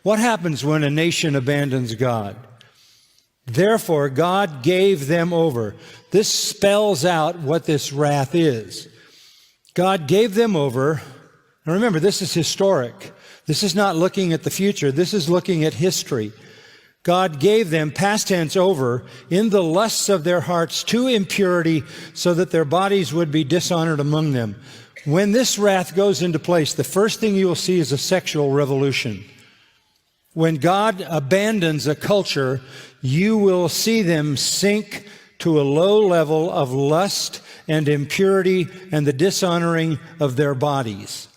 What happens when a nation abandons God? Therefore, God gave them over. This spells out what this wrath is. God gave them over. And remember, this is historic. This is not looking at the future. This is looking at history. God gave them, past tense, over in the lusts of their hearts to impurity so that their bodies would be dishonored among them. When this wrath goes into place, the first thing you will see is a sexual revolution. When God abandons a culture, you will see them sink to a low level of lust and impurity and the dishonoring of their bodies.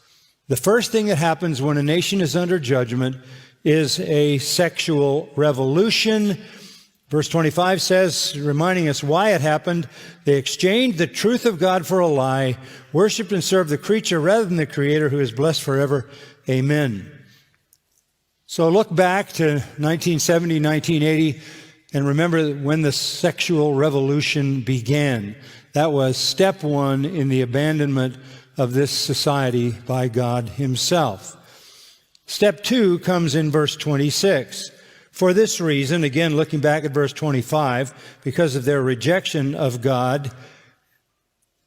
The first thing that happens when a nation is under judgment is a sexual revolution. Verse 25 says, reminding us why it happened, they exchanged the truth of God for a lie, worshiped and served the creature rather than the Creator, who is blessed forever. Amen. So look back to 1970, 1980, and remember when the sexual revolution began. That was step one in the abandonment of this society by God Himself. Step two comes in verse 26. For this reason, again looking back at verse 25, because of their rejection of God,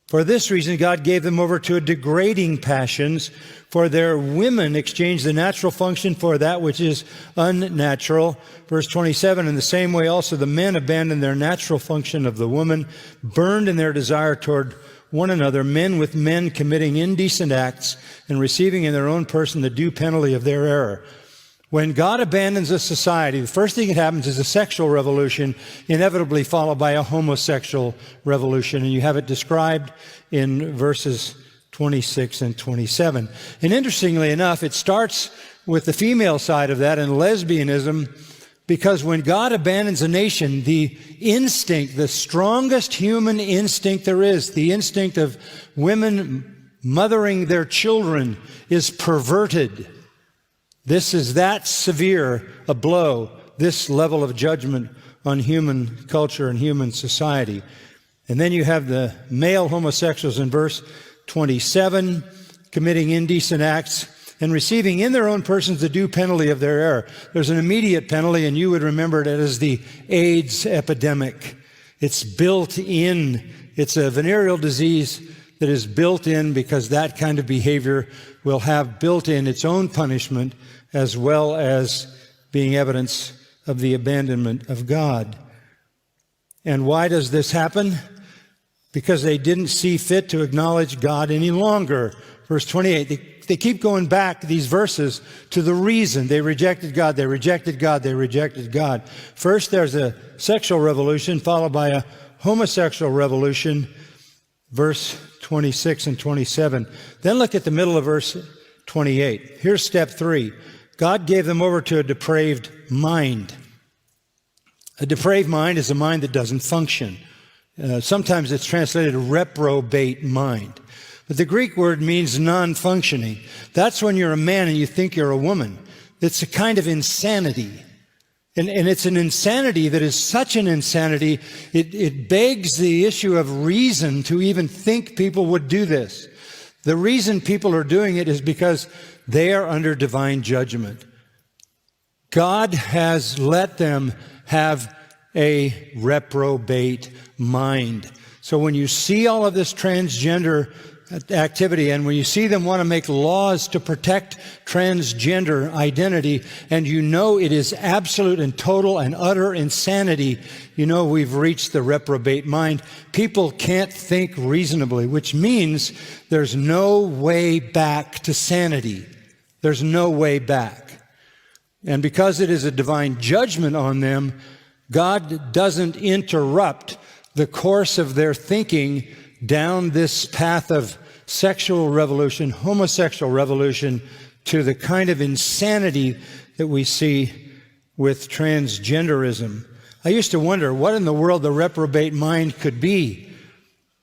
for this reason God gave them over to degrading passions, for their women exchanged the natural function for that which is unnatural. Verse 27, in the same way also the men abandoned their natural function of the woman, burned in their desire toward one another, men with men committing indecent acts and receiving in their own person the due penalty of their error. When God abandons a society, the first thing that happens is a sexual revolution, inevitably followed by a homosexual revolution. And you have it described in verses 26 and 27. And interestingly enough, it starts with the female side of that and lesbianism, because when God abandons a nation, the instinct, the strongest human instinct there is, the instinct of women mothering their children, is perverted. This is that severe a blow, this level of judgment on human culture and human society. And then you have the male homosexuals in verse 27, committing indecent acts and receiving in their own persons the due penalty of their error. There's an immediate penalty, and you would remember it as the AIDS epidemic. It's built in. It's a venereal disease that is built in, because that kind of behavior will have built in its own punishment, as well as being evidence of the abandonment of God. And why does this happen? Because they didn't see fit to acknowledge God any longer. Verse 28, they keep going back, these verses, to the reason. They rejected God, they rejected God, they rejected God. First, there's a sexual revolution, followed by a homosexual revolution, verse 26 and 27. Then look at the middle of verse 28. Here's step 3. God gave them over to a depraved mind. A depraved mind is a mind that doesn't function. Sometimes it's translated reprobate mind. But the Greek word means non-functioning. That's when you're a man and you think you're a woman. It's a kind of insanity. And it's an insanity that is such an insanity, it begs the issue of reason to even think people would do this. The reason people are doing it is because they are under divine judgment. God has let them have a reprobate mind. So when you see all of this transgender activity, and when you see them want to make laws to protect transgender identity, and you know it is absolute and total and utter insanity, you know we've reached the reprobate mind. People can't think reasonably, which means there's no way back to sanity. There's no way back. And because it is a divine judgment on them, God doesn't interrupt the course of their thinking down this path of sexual revolution, homosexual revolution, to the kind of insanity that we see with transgenderism. I used to wonder what in the world the reprobate mind could be,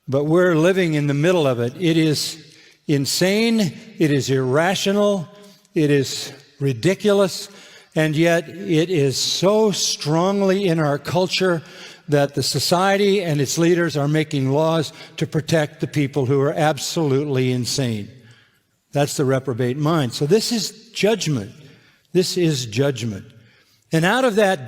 but we're living in the middle of it. It is insane, it is irrational, it is ridiculous, and yet it is so strongly in our culture that the society and its leaders are making laws to protect the people who are absolutely insane. That's the reprobate mind. So this is judgment. This is judgment. And out of that